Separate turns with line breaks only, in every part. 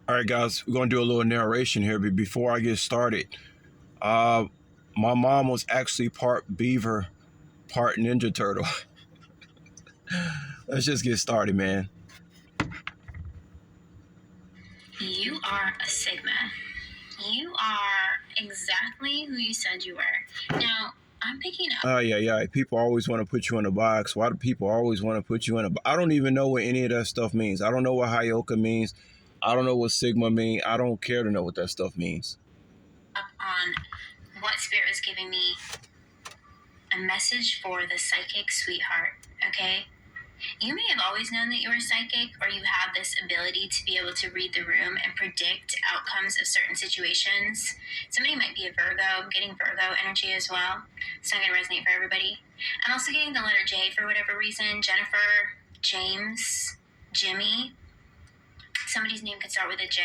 All right, guys, we're going to do a little narration here. But before I get started, uh, my mom was actually part beaver, part Ninja Turtle. Let's just get started, man.
You are a Sigma. You are exactly who you said you were. Now, I'm picking up.
Yeah. People always want to put you in a box. Why do people always want to put you in a box? I don't even know what any of that stuff means. I don't know what Hyoka means. I don't know what Sigma means. I don't care to know what that stuff means.
Up on what Spirit was giving me a message for the psychic sweetheart, okay? You may have always known that you were psychic, or you have this ability to be able to read the room and predict outcomes of certain situations. Somebody might be a Virgo. I'm getting Virgo energy as well. It's not going to resonate for everybody. I'm also getting the letter J for whatever reason. Jennifer, James, Jimmy. Somebody's name could start with a J.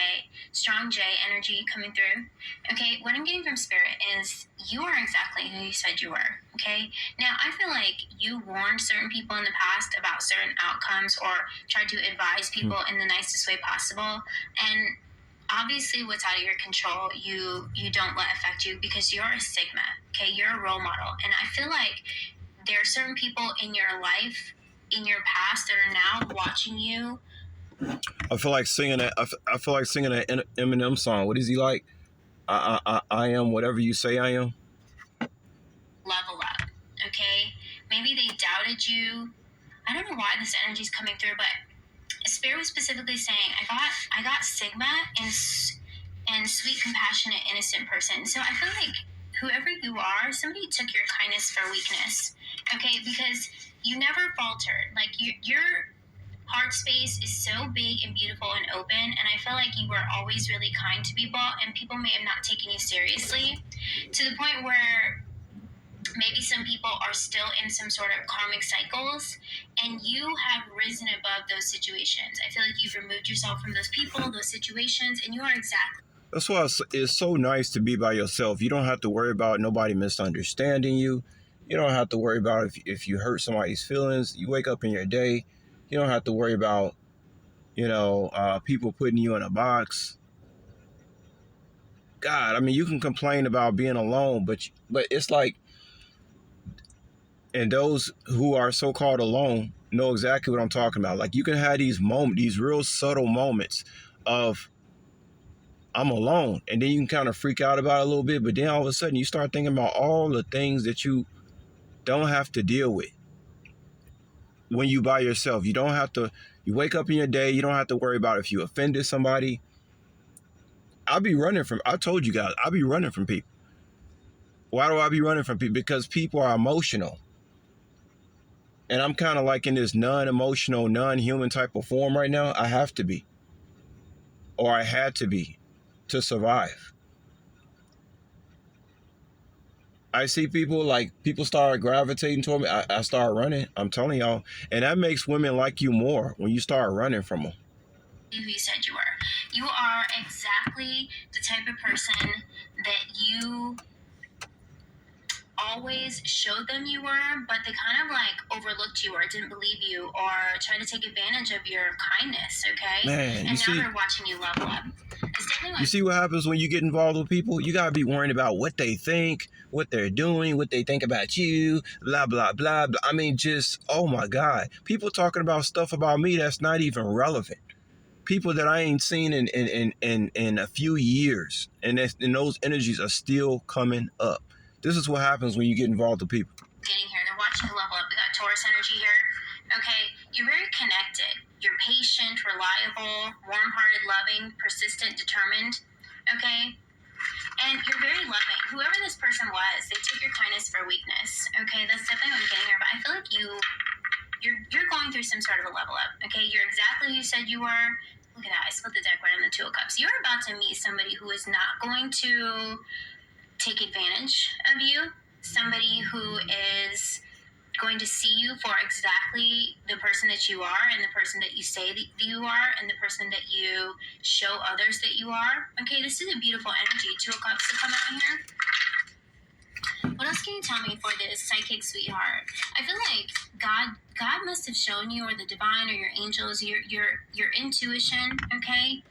Strong J energy coming through. Okay, what I'm getting from Spirit is you are exactly who you said you were. Okay, now I feel like you warned certain people in the past about certain outcomes or tried to advise people in the nicest way possible. And obviously, what's out of your control, you don't let affect you because you're a Sigma. Okay, you're a role model. And I feel like there are certain people in your life, in your past, that are now watching you.
I feel like singing that. I feel like singing that Eminem song. What is he like? I am whatever you say I am.
Level up, okay? Maybe they doubted you. I don't know why this energy is coming through, but Spirit was specifically saying, I got Sigma and sweet, compassionate, innocent person. So I feel like whoever you are, somebody took your kindness for weakness, okay? Because you never faltered. Like your heart space is so big and beautiful and open, and I feel like you were always really kind to people, and people may have not taken you seriously to the point where maybe some people are still in some sort of karmic cycles, and you have risen above those situations. I feel like you've removed yourself from those people, those situations, and you are exactly.
That's why it's so nice to be by yourself. You don't have to worry about nobody misunderstanding you. You don't have to worry about if you hurt somebody's feelings. You wake up in your day. You don't have to worry about, people putting you in a box. God, I mean, you can complain about being alone, but it's like, and those who are so-called alone know exactly what I'm talking about. Like, you can have these real subtle moments of I'm alone, and then you can kind of freak out about it a little bit, but then all of a sudden you start thinking about all the things that you don't have to deal with when you by yourself. You wake up in your day, you don't have to worry about if you offended somebody. I told you guys, I'll be running from people. Why do I be running from people? Because people are emotional. And I'm kind of like in this non-emotional, non-human type of form right now. I have to be. Or I had to be to survive. I see people start gravitating toward me. I start running. I'm telling y'all. And that makes women like you more when you start running from them.
Who you said you were. You are exactly the type of person that you always showed them you were, but they kind of like overlooked you or didn't believe you or tried to take advantage of your kindness, okay?
Man,
and now they're watching you level up.
You see what happens when you get involved with people? You gotta be worrying about what they think, what they're doing, what they think about you, blah, blah, blah, blah. I mean, just, oh my God. People talking about stuff about me that's not even relevant. People that I ain't seen in a few years. And those energies are still coming up. This is what happens when you get involved with people.
Getting here, they're watching you level up. We got Taurus energy here. Okay, you're very connected. You're patient, reliable, warm-hearted, loving, persistent, determined. Okay, and you're very loving. Whoever this person was, they took your kindness for weakness. Okay, that's definitely what I'm getting here. But I feel like you're going through some sort of a level up. Okay, you're exactly who you said you were. Look at that, I split the deck right on the Two of Cups. You're about to meet somebody who is not going to take advantage of you, somebody who is going to see you for exactly the person that you are and the person that you say that you are and the person that you show others that you are. Okay, this is a beautiful energy. Two of Cups to come out here. What else can you tell me for this psychic sweetheart? I feel like God must have shown you, or the divine, or your angels, your intuition, okay?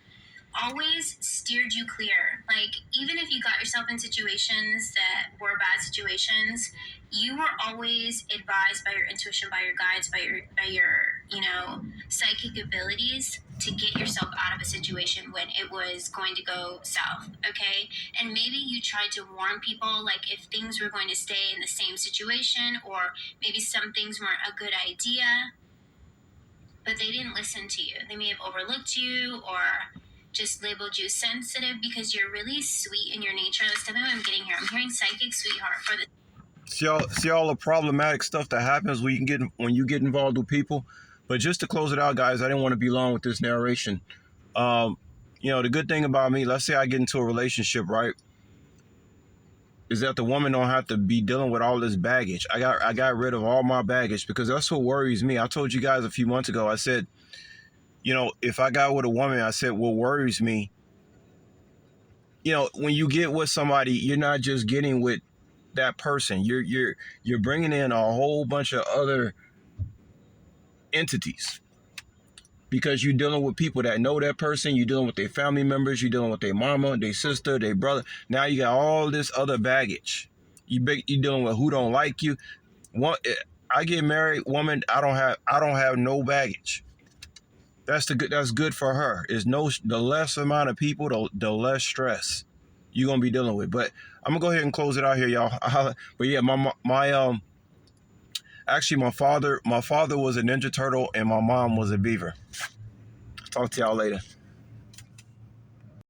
always steered you clear. Like, even if you got yourself in situations that were bad situations, you were always advised by your intuition, by your guides, by your psychic abilities to get yourself out of a situation when it was going to go south. Okay. And maybe you tried to warn people, like, if things were going to stay in the same situation, or maybe some things weren't a good idea, but they didn't listen to you. They may have overlooked you or just labeled you sensitive because you're really sweet in your nature. That's definitely what I'm getting here. I'm hearing psychic sweetheart for the.
See all the problematic stuff that happens when you get involved with people. But just to close it out, guys, I didn't want to be long with this narration. The good thing about me, let's say I get into a relationship, right, is that the woman don't have to be dealing with all this baggage. I got rid of all my baggage because that's what worries me. I told you guys a few months ago, I said, if I got with a woman, I said, what worries me, when you get with somebody, you're not just getting with that person. You're bringing in a whole bunch of other entities because you're dealing with people that know that person. You're dealing with their family members. You're dealing with their mama, their sister, their brother. Now you got all this other baggage. You're dealing with who don't like you. I get married, woman. I don't have no baggage. That's good for her. The less amount of people, the less stress you're gonna be dealing with. But I'm gonna go ahead and close it out here, y'all. But yeah, actually my father was a Ninja Turtle and my mom was a Beaver. Talk to y'all later.